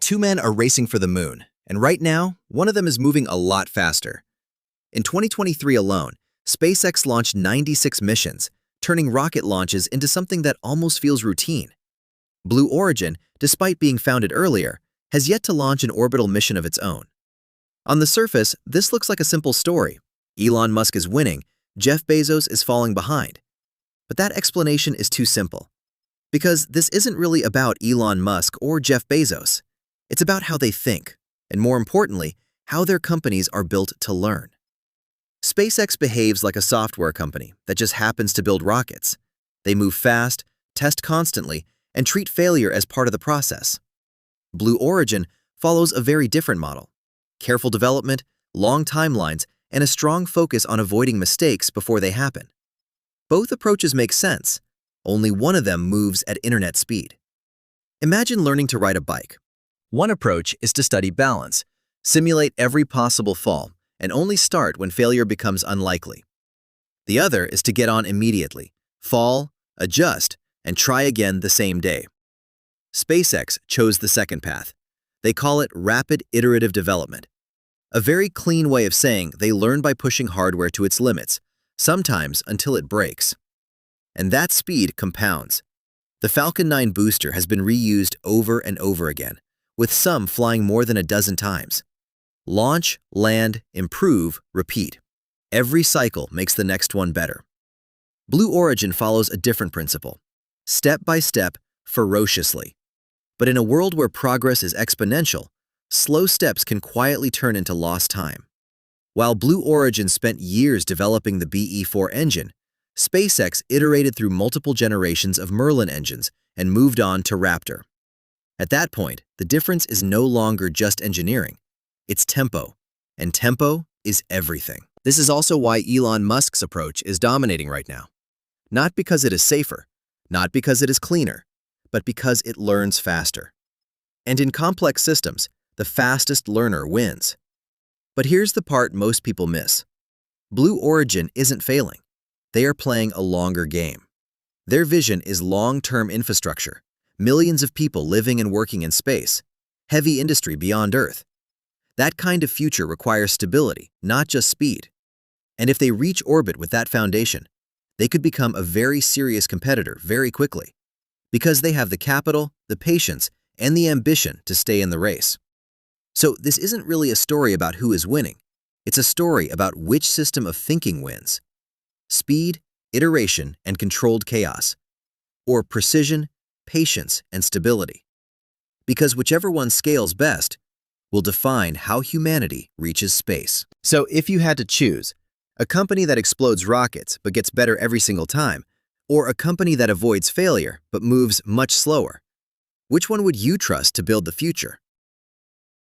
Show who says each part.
Speaker 1: two men are racing for the moon, and right now, one of them is moving a lot faster. In 2023 alone, SpaceX launched 96 missions, turning rocket launches into something that almost feels routine. Blue Origin, despite being founded earlier, has yet to launch an orbital mission of its own. On the surface, this looks like a simple story. Elon Musk is winning, Jeff Bezos is falling behind. But that explanation is too simple. Because this isn't really about Elon Musk or Jeff Bezos. It's about how they think, and more importantly, how their companies are built to learn. SpaceX behaves like a software company that just happens to build rockets. They move fast, test constantly, and treat failure as part of the process. Blue Origin follows a very different model. Careful development, long timelines, and a strong focus on avoiding mistakes before they happen. Both approaches make sense. Only one of them moves at internet speed. Imagine learning to ride a bike. One approach is to study balance, simulate every possible fall, and only start when failure becomes unlikely. The other is to get on immediately, fall, adjust, and try again the same day. SpaceX chose the second path. They call it rapid iterative development. A very clean way of saying they learn by pushing hardware to its limits, sometimes until it breaks. And that speed compounds. The Falcon 9 booster has been reused over and over again, with some flying more than a dozen times. Launch, land, improve, repeat. Every cycle makes the next one better. Blue Origin follows a different principle. Step by step, ferociously. But in a world where progress is exponential, slow steps can quietly turn into lost time. While Blue Origin spent years developing the BE-4 engine, SpaceX iterated through multiple generations of Merlin engines and moved on to Raptor. At that point, the difference is no longer just engineering. It's tempo, and tempo is everything. This is also why Elon Musk's approach is dominating right now. Not because it is safer, not because it is cleaner, but because it learns faster. And in complex systems, the fastest learner wins. But here's the part most people miss. Blue Origin isn't failing. They are playing a longer game. Their vision is long-term infrastructure, millions of people living and working in space, heavy industry beyond Earth. That kind of future requires stability, not just speed. And if they reach orbit with that foundation, they could become a very serious competitor very quickly, because they have the capital, the patience, and the ambition to stay in the race. So this isn't really a story about who is winning. It's a story about which system of thinking wins. Speed, iteration, and controlled chaos. Or precision, patience, and stability. Because whichever one scales best will define how humanity reaches space. So if you had to choose, a company that explodes rockets but gets better every single time, or a company that avoids failure but moves much slower, which one would you trust to build the future?